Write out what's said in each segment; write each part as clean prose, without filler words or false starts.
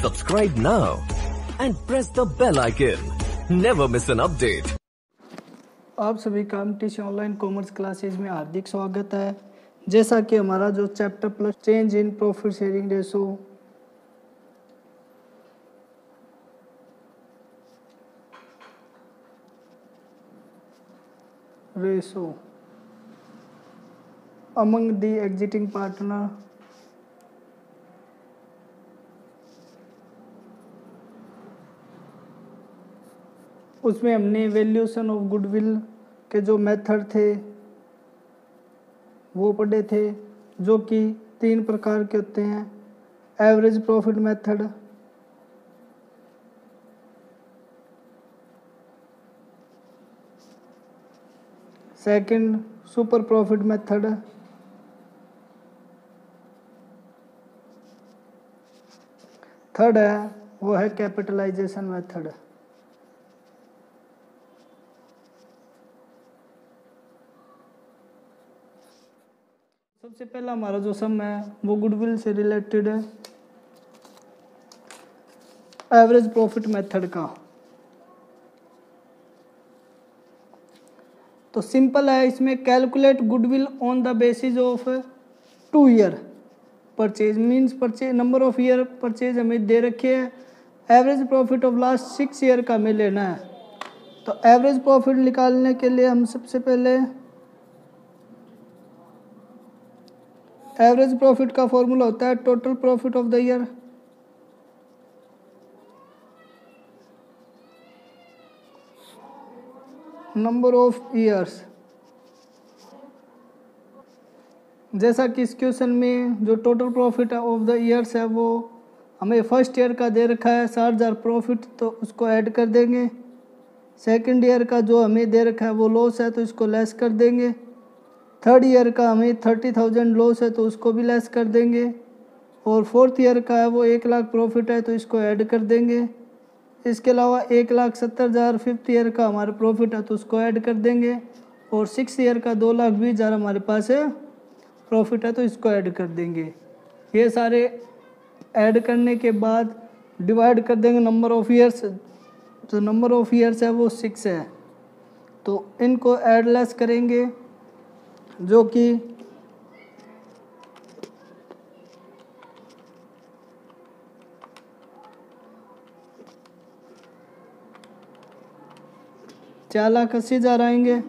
Subscribe now and press the bell icon. Never miss an update. आप सभी competition online commerce classes में हार्दिक स्वागत है। जैसा कि हमारा जो chapter plus change in profit sharing ratio among the exiting partner उसमें हमने वैल्यूएशन ऑफ गुडविल के जो मेथड थे वो पढ़े थे, जो कि 3 प्रकार के होते हैं। Average profit method, second super profit method, third है वो है कैपिटलाइजेशन मेथड। सबसे पहला हमारा जो सम है वो गुडविल से रिलेटेड है, एवरेज प्रॉफिट मेथड का। तो सिंपल है, इसमें calculate goodwill on the basis of 2 year purchase, means purchase number of year purchase हमें दे रखे है। Average profit of last 6 year का हमें लेना है। तो एवरेज प्रॉफिट निकालने के लिए हम सबसे पहले एवरेज प्रॉफिट का फॉर्मूला होता है total profit of the year number of years. जैसा कि इस क्वेश्चन में जो total profit of the years है वो हमें फर्स्ट ईयर का दे रखा है 60,000 प्रॉफिट, तो उसको ऐड कर देंगे। सेकंड ईयर का जो हमें दे रखा है वो लॉस है, तो इसको लेस कर देंगे। थर्ड ईयर का हमें 30,000 लॉस है, तो उसको भी लेस कर देंगे। और फोर्थ ईयर का है वो 1 लाख प्रॉफिट है, तो इसको ऐड कर देंगे। इसके अलावा 1,70,000 फिफ्थ ईयर का हमारा प्रॉफिट है, तो उसको ऐड कर देंगे। और 6th ईयर का 2,20,000 हमारे पास है प्रॉफिट है, तो इसको ऐड कर देंगे। ये सारे ऐड करने के बाद डिवाइड कर देंगे नंबर ऑफ ईयर्स। जो नंबर ऑफ ईयर्स है वो 6 है, तो इनको ऐड लेस करेंगे, जो कि 4,80,000 आएंगे।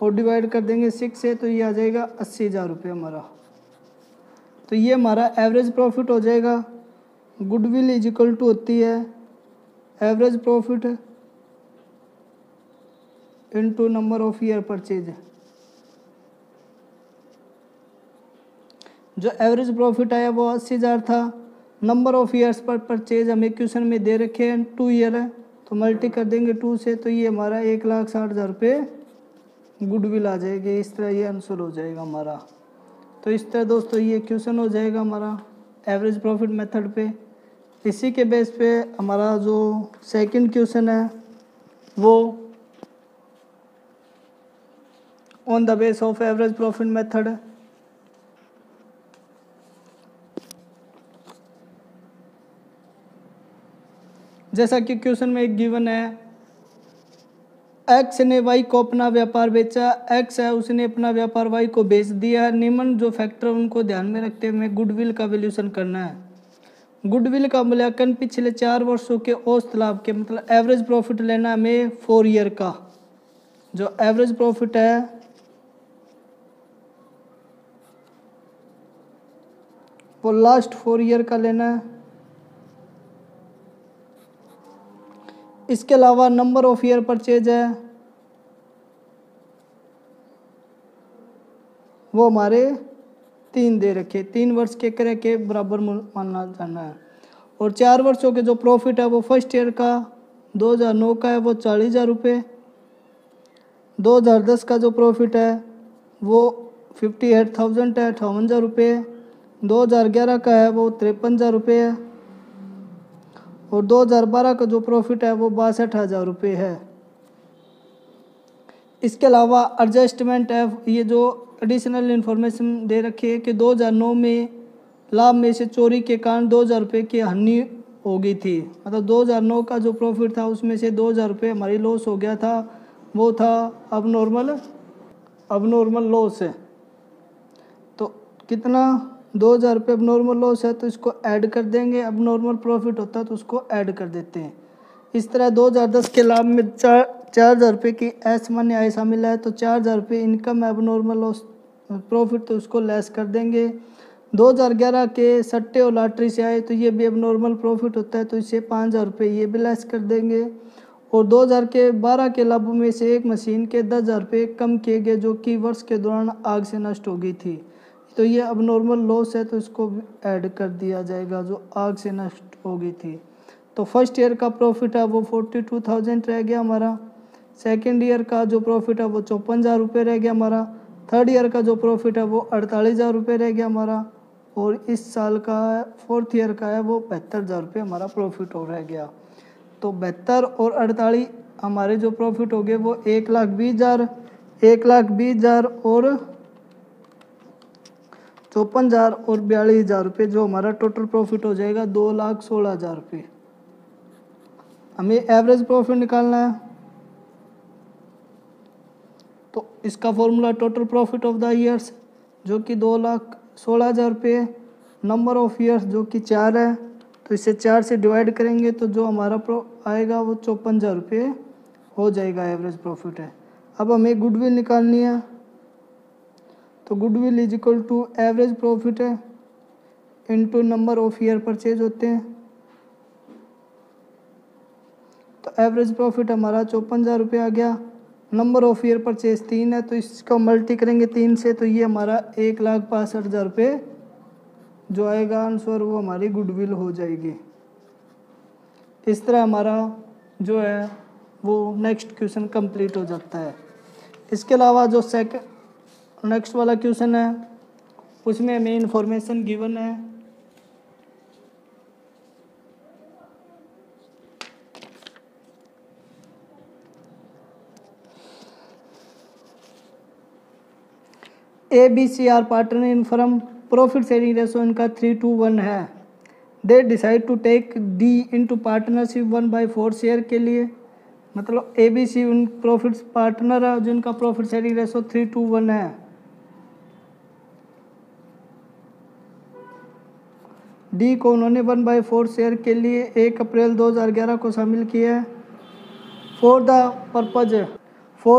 और डिवाइड कर देंगे 6 से, तो ये आ जाएगा 80,000 रुपये हमारा। तो ये हमारा एवरेज प्रॉफिट हो जाएगा। गुडविल इज इक्वल टू होती है average profit into number of year purchase. जो एवरेज प्रॉफिट आया वो 80,000 था। नंबर ऑफ ईयर्स पर परचेज हमें क्वेश्चन में दे रखे हैं 2 ईयर है, तो मल्टी कर देंगे 2 से, तो ये हमारा 1,60,000 रुपये गुडविल आ जाएगी। इस तरह ये आंसर हो जाएगा हमारा। तो इस तरह दोस्तों ये क्वेश्चन हो जाएगा हमारा एवरेज प्रॉफिट मेथड पे। इसी के बेस पे हमारा जो सेकंड क्वेश्चन है वो on the base of average profit method. जैसा कि क्वेश्चन में एक गिवन है, एक्स ने वाई को अपना व्यापार बेचा। एक्स है उसने अपना व्यापार वाई को बेच दिया। निम्न जो फैक्टर उनको ध्यान में रखते हुए हमें गुडविल का वैल्यूएशन करना है। गुडविल का मूल्यांकन पिछले 4 वर्षों के औसत लाभ के, मतलब एवरेज प्रॉफिट लेना हमें 4 ईयर का। जो एवरेज प्रॉफिट है वो लास्ट 4 ईयर का लेना है। इसके अलावा नंबर ऑफ ईयर परचेज है वो हमारे 3 दे रखे, 3 वर्ष के क्रय के बराबर मानना जाना है। और 4 वर्षों के जो प्रॉफिट है वो फर्स्ट ईयर का 2009 का है वो 40,000 रुपये। 2010 का जो प्रॉफिट है वो 58,000 है, 58,000 रुपये। 2011 का है वो 53,000 रुपये है। और 2012 का जो प्रॉफिट है वो 62,000 रुपये है। इसके अलावा एडजस्टमेंट है, ये जो एडिशनल इन्फॉर्मेशन दे रखी है कि 2009 में लाभ में से चोरी के कारण 2000 रुपये की हानि हो गई थी। मतलब 2009 का जो प्रॉफिट था उसमें से 2000 रुपये हमारी लॉस हो गया था, वो था अब नॉर्मल लॉस है। तो कितना 2000 रुपये अब नॉर्मल लॉस है तो इसको ऐड कर देंगे, अब नॉर्मल प्रॉफिट होता है तो उसको ऐड कर देते हैं। इस तरह 2010 के लाभ में 4000 रुपये की असामान्य आय शामिल है, तो 4000 रुपये इनकम है अब नॉर्मल लॉस प्रॉफिट, तो उसको लेस कर देंगे। 2011 के सट्टे और लॉटरी से आए तो ये भी अब नॉर्मल प्रॉफिट होता है, तो इससे 5000 रुपये ये भी लेस कर देंगे। और 2012 के लाभों में से एक मशीन के 10,000 रुपये कम किए गए जो कि वर्ष के दौरान आग से नष्ट हो गई थी, तो ये अब नॉर्मल लॉस है तो इसको भी ऐड कर दिया जाएगा जो आग से नष्ट हो गई थी। तो फर्स्ट ईयर का प्रॉफिट है वो 42,000 रह गया हमारा। सेकेंड ईयर का जो प्रॉफिट है वो 54,000 रुपये रह गया हमारा। थर्ड ईयर का जो प्रॉफिट है वो 48,000 रुपये रह गया हमारा। और इस साल का फोर्थ ईयर का है वो 72,000 रुपये हमारा प्रॉफिट हो रह गया। तो 72 और 48 हमारे जो प्रॉफिट हो गए वो 1,20,000, 1,20,000 और 54,000 और 42,000 रुपये, जो हमारा टोटल प्रॉफिट हो जाएगा 2,16,000 रुपये। हमें एवरेज प्रॉफिट निकालना है, तो इसका formula total profit of the years जो कि 2,16,000 रुपये, नंबर ऑफ ईयर्स जो कि 4 है, तो इसे 4 से डिवाइड करेंगे तो जो हमारा आएगा वो 54,000 रुपये हो जाएगा, एवरेज प्रॉफिट है। अब हमें गुडविल निकालनी है, तो goodwill is equal to average profit है into number of year purchase होते हैं। तो एवरेज प्रॉफिट हमारा 54,000 रुपये आ गया। नंबर ऑफ ईयर परचेज 3 है, तो इसका मल्टी करेंगे 3 से, तो ये हमारा 1,65,000 रुपये जो आएगा आंसर वो हमारी गुडविल हो जाएगी। इस तरह हमारा जो है वो नेक्स्ट क्वेश्चन कंप्लीट हो जाता है। इसके अलावा जो नेक्स्ट वाला क्वेश्चन है उसमें हमें इंफॉर्मेशन गिवन है ABC are partner in firm, profit sharing ratio इनका 3:1 है। They decide to take D into partnership 1/4 share के लिए, मतलब ABC उन प्रॉफिट पार्टनर है जिनका प्रॉफिट शेयरिंग रेशो 3:1 है। D को उन्होंने 1/4 शेयर के लिए 1 अप्रैल 2011 को शामिल किया है। For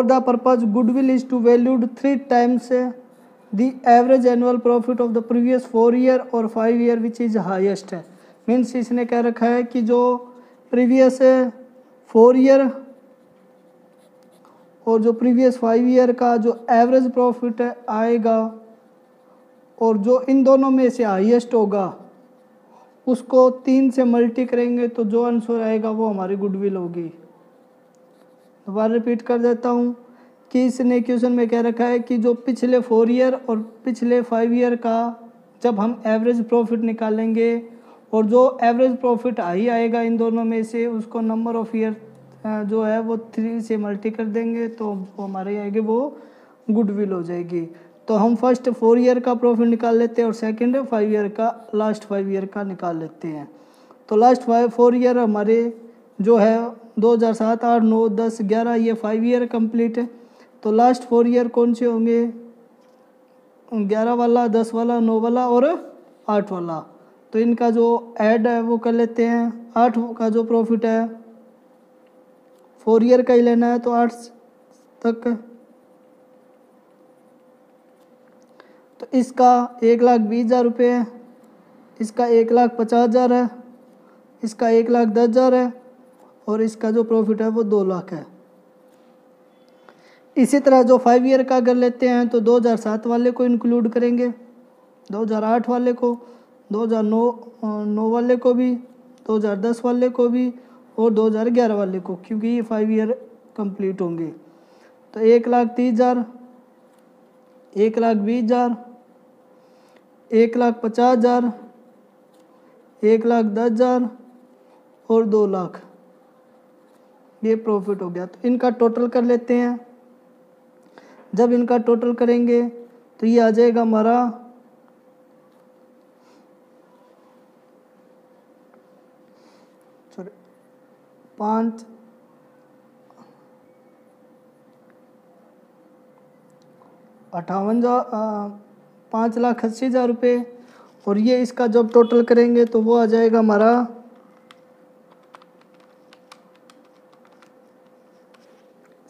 the purpose goodwill is to valued 3 times the average annual profit of the previous 4 year और 5 year which is highest है। मीन्स इसने कह रखा है कि जो प्रीवियस 4 ईयर और जो प्रीवियस 5 ईयर का जो एवरेज प्रॉफिट आएगा और जो इन दोनों में से हाईएस्ट होगा उसको 3 से मल्टी करेंगे तो जो आंसर आएगा वो हमारी गुडविल होगी। दोबारा रिपीट कर देता हूँ कि इसने क्वेश्चन में कह रखा है कि जो पिछले 4 ईयर और पिछले 5 ईयर का जब हम एवरेज प्रॉफिट निकालेंगे और जो एवरेज प्रॉफिट हाई आएगा इन दोनों में से उसको नंबर ऑफ ईयर जो है वो 3 से मल्टी कर देंगे तो हमारे आएगी वो गुडविल हो जाएगी। तो हम फर्स्ट 4 ईयर का प्रॉफिट निकाल लेते हैं और सेकंड 5 ईयर का, लास्ट 5 ईयर का निकाल लेते हैं। तो लास्ट 4 ईयर हमारे जो है 2007, 8, 9, 10, 11 ये 5 ईयर कंप्लीट है। तो लास्ट 4 ईयर कौन से होंगे? 11 वाला, 10 वाला, 9 वाला और 8 वाला। तो इनका जो ऐड है वो कर लेते हैं। 8 का जो प्रॉफिट है 4 ईयर का ही लेना है तो 8 तक। तो इसका 1,20,000 रुपये है, इसका 1,50,000 है, इसका 1,10,000 है और इसका जो प्रॉफिट है वो 2 लाख है। इसी तरह जो 5 ईयर का अगर लेते हैं तो 2007 वाले को इंक्लूड करेंगे, 2008 वाले को, 2009 वाले को भी, 2010 वाले को भी और 2011 वाले को, क्योंकि ये 5 ईयर कंप्लीट होंगे। तो 1,30,000, 1,20,000, 1,50,000, 1,10,000 और 2 लाख, ये प्रॉफिट हो गया। तो इनका टोटल कर लेते हैं। जब इनका टोटल करेंगे तो ये आ जाएगा हमारा सॉरी 5 5,80,000 रुपये। और ये इसका जब टोटल करेंगे तो वो आ जाएगा हमारा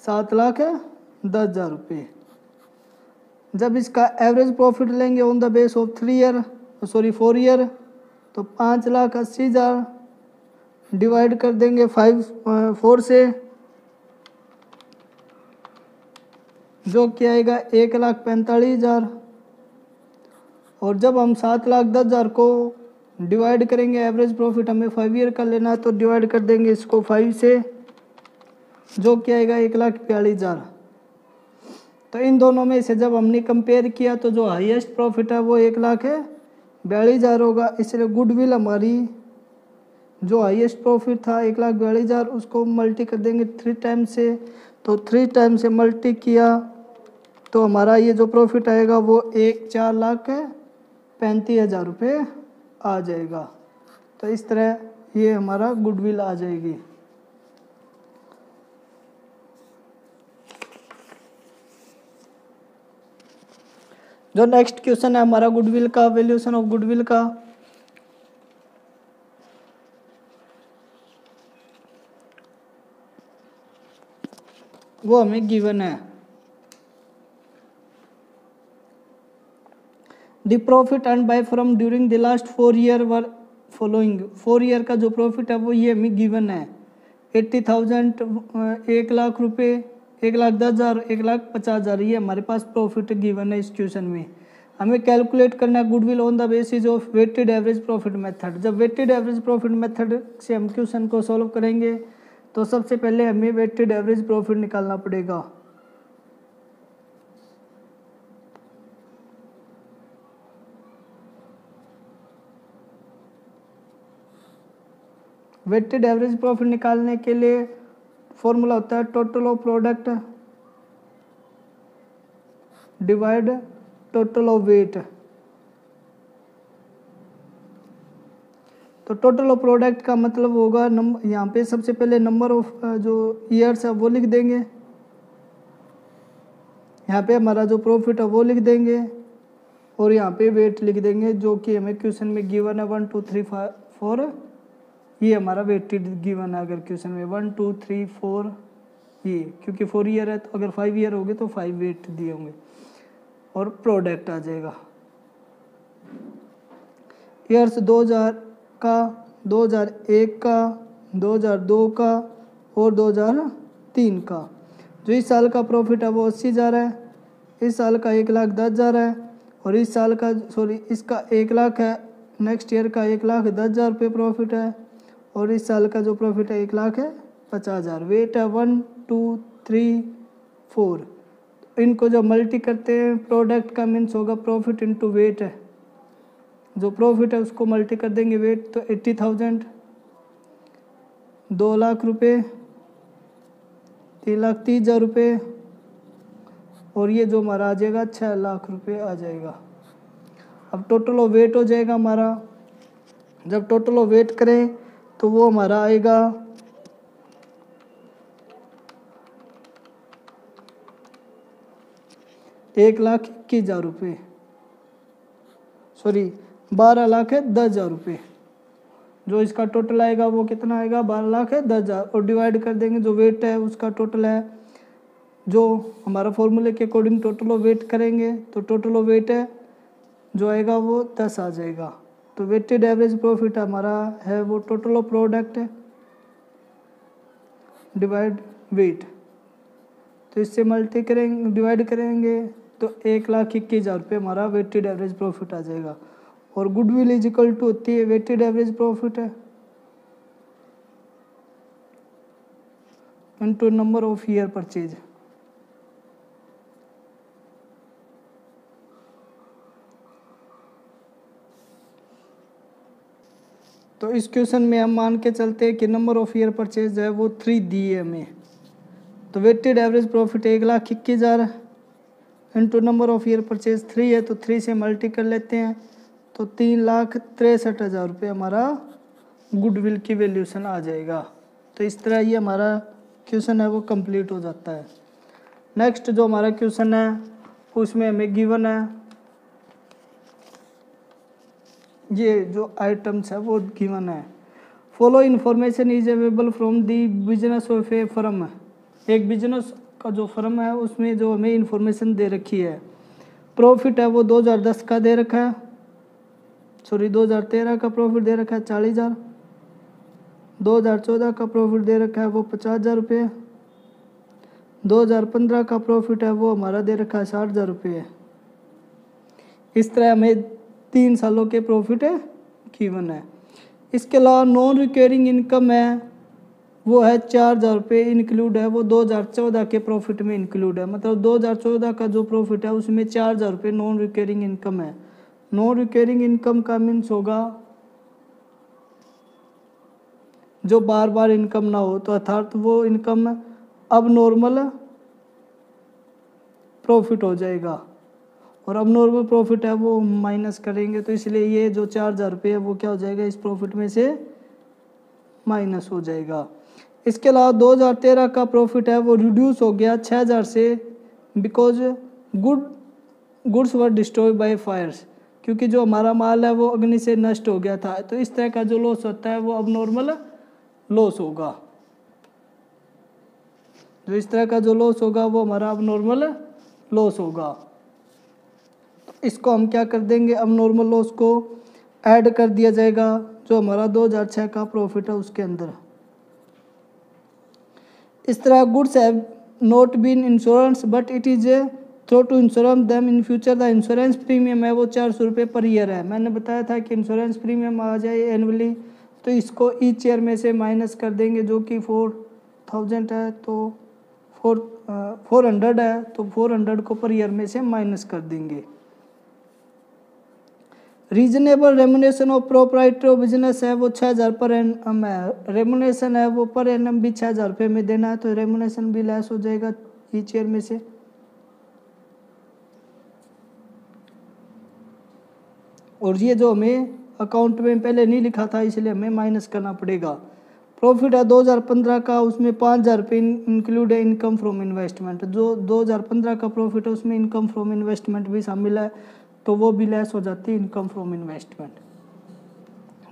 7,10,000 रुपये। जब इसका एवरेज प्रॉफिट लेंगे on the base of 4 year, तो 5,80,000 डिवाइड कर देंगे 4 से, जो क्या आएगा 1,45,000। और जब हम 7,10,000 को डिवाइड करेंगे, एवरेज प्रॉफिट हमें 5 ईयर का लेना है, तो डिवाइड कर देंगे इसको 5 से, जो क्या आएगा 1,42,000। तो इन दोनों में से जब हमने कंपेयर किया तो जो हाईएस्ट प्रॉफिट है वो 1,42,000 होगा। इसलिए गुडविल हमारी जो हाईएस्ट प्रॉफिट था 1,42,000, उसको मल्टी कर देंगे 3 टाइम्स से। तो 3 टाइम्स से मल्टी किया तो हमारा ये जो प्रॉफिट आएगा वो 4,35,000 रुपये आ जाएगा। तो इस तरह ये हमारा गुडविल आ जाएगी। जो नेक्स्ट क्वेश्चन है हमारा गुडविल का, वैल्यूएशन ऑफ गुडविल का, वो हमें गिवन है। The profit earn by firm during the last 4 year were following. 4 year का जो प्रॉफिट है वो ये हमें गिवन है। 80,000, 1,00,000 रुपये, 1,10,000, 1,50,000, ये हमारे पास प्रॉफिट गिवन है इस क्वेश्चन में। हमें कैलकुलेट करना है goodwill on the basis of weighted average profit method. जब वेटेड एवरेज प्रॉफिट मेथड से हम क्वेश्चन को सॉल्व करेंगे तो सबसे पहले हमें वेटेड एवरेज प्रॉफिट निकालना पड़ेगा। वेटेड एवरेज प्रॉफिट निकालने के लिए फॉर्मूला होता है total of product divide total of weight. तो टोटल ऑफ प्रोडक्ट का मतलब होगा यहाँ पे सबसे पहले नंबर ऑफ जो ईयर्स है वो लिख देंगे, यहाँ पे हमारा जो प्रॉफिट है वो लिख देंगे, और यहाँ पे वेट लिख देंगे जो कि हमें क्वेश्चन में गिवन है 1 2 3 4। ये हमारा वेटेड गिवन है अगर क्वेश्चन में 1 2 3 4, ये क्योंकि 4 ईयर है तो अगर 5 ईयर होंगे तो 5 वेट दिए होंगे, और प्रोडक्ट आ जाएगा। ईयर्स 2000 का, 2001 का, 2002 का और 2003 का। जो इस साल का प्रॉफिट है वो 80,000 है, इस साल का 1,10,000 है, और इस साल का इसका 1,00,000 है, नेक्स्ट ईयर का 1,10,000 रुपये प्रॉफिट है, और इस साल का जो प्रॉफिट है 1,50,000। वेट है 1 2 3 4। इनको जब मल्टी करते हैं प्रोडक्ट का मीन्स होगा प्रॉफिट इनटू वेट है। जो प्रॉफिट है उसको मल्टी कर देंगे वेट, तो 80,000, 2,00,000 रुपये, 3,30,000 रुपये, और ये जो हमारा आ जाएगा 6,00,000 रुपये आ जाएगा। अब टोटल ऑफ वेट हो जाएगा हमारा। जब टोटल ऑफ वेट करें तो वो हमारा आएगा 1,21,000 रुपये, सॉरी 12,10,000 रुपये। जो इसका टोटल आएगा वो कितना आएगा 12,10,000, और डिवाइड कर देंगे जो वेट है उसका टोटल है, जो हमारा फॉर्मूले के अकॉर्डिंग टोटल ऑफ वेट करेंगे तो टोटल ऑफ वेट है जो आएगा वो 10 आ जाएगा। तो वेटेड एवरेज प्रॉफिट हमारा है वो टोटल ऑफ प्रोडक्ट है डिवाइड वेट। तो इससे मल्टी करेंगे, डिवाइड करेंगे तो 1,21,000 रुपये हमारा वेटेड एवरेज प्रॉफिट आ जाएगा। और गुडविल इज इक्वल टू होती है वेटेड एवरेज प्रॉफिट है into number of year purchase. तो इस क्वेश्चन में हम मान के चलते हैं कि नंबर ऑफ ईयर परचेज है वो 3 दिए हमें। तो weighted average profit 1,21,000 into number of year purchase 3 है, तो 3 से मल्टी कर लेते हैं तो 3,63,000 रुपये हमारा गुडविल की वैल्यूशन आ जाएगा। तो इस तरह ये हमारा क्वेश्चन है वो कंप्लीट हो जाता है। नेक्स्ट जो हमारा क्वेश्चन है उसमें हमें गिवन है, ये जो आइटम्स है वो गिवन है। Follow information is available from the business of A firm. एक बिजनेस का जो फर्म है उसमें जो हमें इन्फॉर्मेशन दे रखी है। प्रॉफिट है वो 2010 का दे रखा है, 2013 का प्रॉफिट दे रखा है 40,000, 2014 का प्रॉफिट दे रखा है वो 50,000 रुपये, 2015 का प्रॉफिट है वो हमारा दे रखा है 60,000 रुपये। इस तरह हमें 3 सालों के प्रॉफिट है गिवन है। इसके अलावा नॉन रिकरिंग इनकम है वो है 4,000 रुपये इंक्लूड है, वो 2014 के प्रॉफिट में इंक्लूड है। मतलब 2014 का जो प्रॉफिट है उसमें 4,000 रुपये नॉन रिकरिंग इनकम है। नॉन रिकरिंग इनकम का मीन्स होगा जो बार बार इनकम ना हो, तो अर्थात वो इनकम अब नॉर्मल प्रॉफिट हो जाएगा, और अब नॉर्मल प्रॉफिट है वो माइनस करेंगे, तो इसलिए ये जो 4,000 रुपये है वो क्या हो जाएगा, इस प्रॉफिट में से माइनस हो जाएगा। इसके अलावा 2013 का प्रॉफिट है वो रिड्यूस हो गया 6,000 से, because goods were destroyed by fires, क्योंकि जो हमारा माल है वो अग्नि से नष्ट हो गया था। तो इस तरह का जो लॉस होता है वो अब नॉर्मल लॉस होगा। जो इस तरह का जो लॉस होगा वो हमारा अब नॉर्मल लॉस होगा। तो इसको हम क्या कर देंगे, अब नॉर्मल लॉस को ऐड कर दिया जाएगा जो हमारा 2006 का प्रॉफिट है उसके अंदर। इस तरह goods have not been insurance but it is a throw to insurance them in future. The insurance premium है वो 400 रुपये पर ईयर है। मैंने बताया था कि इंश्योरेंस प्रीमियम आ जाए एनुअली, तो इसको ईच ईयर में से माइनस कर देंगे, जो कि 4,000 है तो 400 है, तो 400 को पर ईयर में से माइनस कर देंगे। Reasonable remuneration of proprietor of business है वो 6,000 पर एनम है। रेमुनेशन है वो पर एनम भी 6,000 रुपये में देना है, तो रेमुनेशन भी लेस हो जाएगा ईच ईयर में से। और ये जो हमें अकाउंट में पहले नहीं लिखा था इसलिए हमें माइनस करना पड़ेगा। प्रॉफिट है 2015 का, उसमें 5,000 रुपये इंक्लूड है इनकम फ्रॉम इन्वेस्टमेंट। जो 2015 का प्रॉफिट है उसमें इनकम फ्रॉम इन्वेस्टमेंट भी शामिल है, तो वो भी लेस हो जाती है इनकम फ्रॉम इन्वेस्टमेंट।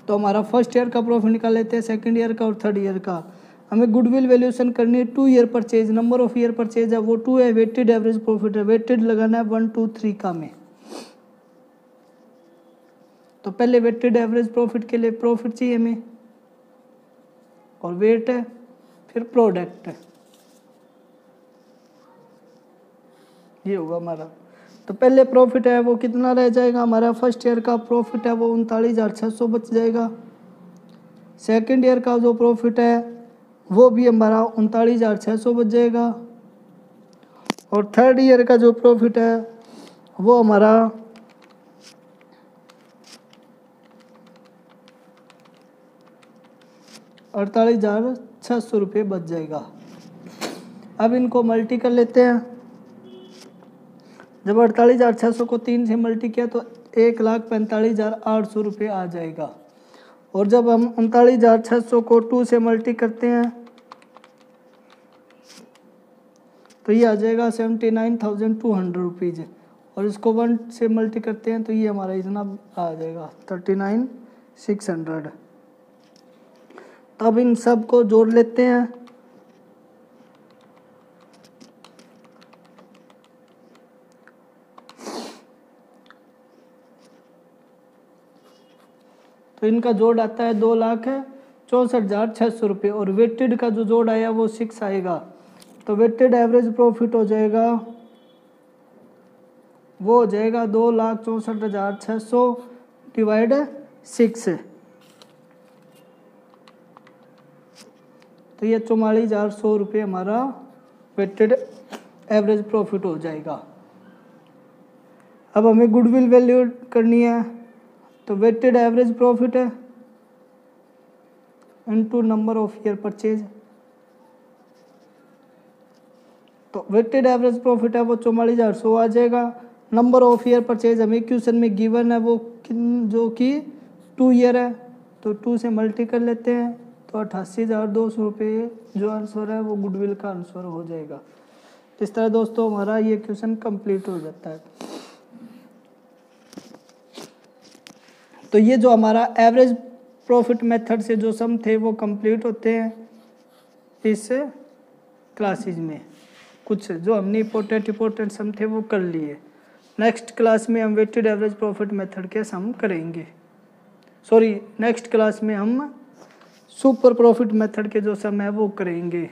तो हमारा फर्स्ट ईयर का प्रॉफिट निकाल लेते हैं, सेकंड ईयर का और थर्ड ईयर का। हमें गुडविल वैल्यूएशन करनी है। 2 year purchase, number of year purchase है वो 2 है, वेटेड एवरेज प्रॉफिट है, वेटेड लगाना है 1, 2, 3 का में। तो पहले वेटेड एवरेज प्रॉफिट के लिए प्रॉफिट चाहिए हमें, और वेट है, फिर प्रोडक्ट है, ये होगा हमारा। तो पहले प्रॉफिट है वो कितना रह जाएगा, हमारा फर्स्ट ईयर का प्रॉफिट है वो 39,600 बच जाएगा। सेकंड ईयर का जो प्रॉफिट है वो भी हमारा 39,600 बच जाएगा। और थर्ड ईयर का जो प्रॉफिट है वो हमारा 48,600 रुपये बच जाएगा। अब इनको मल्टी कर लेते हैं। जब 48,600 को 3 से मल्टी किया तो 1,45,800 रुपये आ जाएगा। और जब हम 39,600 को 2 से मल्टी करते हैं तो ये आ जाएगा 79,200 रुपीज़। और इसको 1 से मल्टी करते हैं तो ये हमारा इतना आ जाएगा 39,600। अब इन सब को जोड़ लेते हैं। तो इनका जोड़ आता है 2,64,600 रुपये, और वेटेड का जो जोड़ आया वो 6 आएगा। तो वेटेड एवरेज प्रॉफिट हो जाएगा, वो हो जाएगा 2,64,600 डिवाइड 6। तो ये 44,100 रुपये हमारा वेटेड एवरेज प्रॉफिट हो जाएगा। अब हमें गुडविल वैल्यू करनी है, तो वेटेड एवरेज प्रॉफिट है into number of year purchase. तो वेटेड एवरेज प्रॉफिट है वो 44,100 आ जाएगा। नंबर ऑफ ईयर परचेज हमें क्वेश्चन में गिवन है वो जो कि 2 ईयर है, तो 2 से मल्टी कर लेते हैं तो 88,200 रुपये जो आंसर है वो गुडविल का आंसर हो जाएगा। इस तरह दोस्तों हमारा ये क्वेश्चन कंप्लीट हो जाता है। तो ये जो हमारा एवरेज प्रॉफिट मेथड से जो सम थे वो कंप्लीट होते हैं इस क्लासेज में। कुछ जो हमने इम्पोर्टेंट सम थे वो कर लिए। नेक्स्ट क्लास में हम वेटेड एवरेज प्रॉफिट मेथड के सम करेंगे। नेक्स्ट क्लास में हम सुपर प्रॉफिट मेथड के जो सम है वो करेंगे।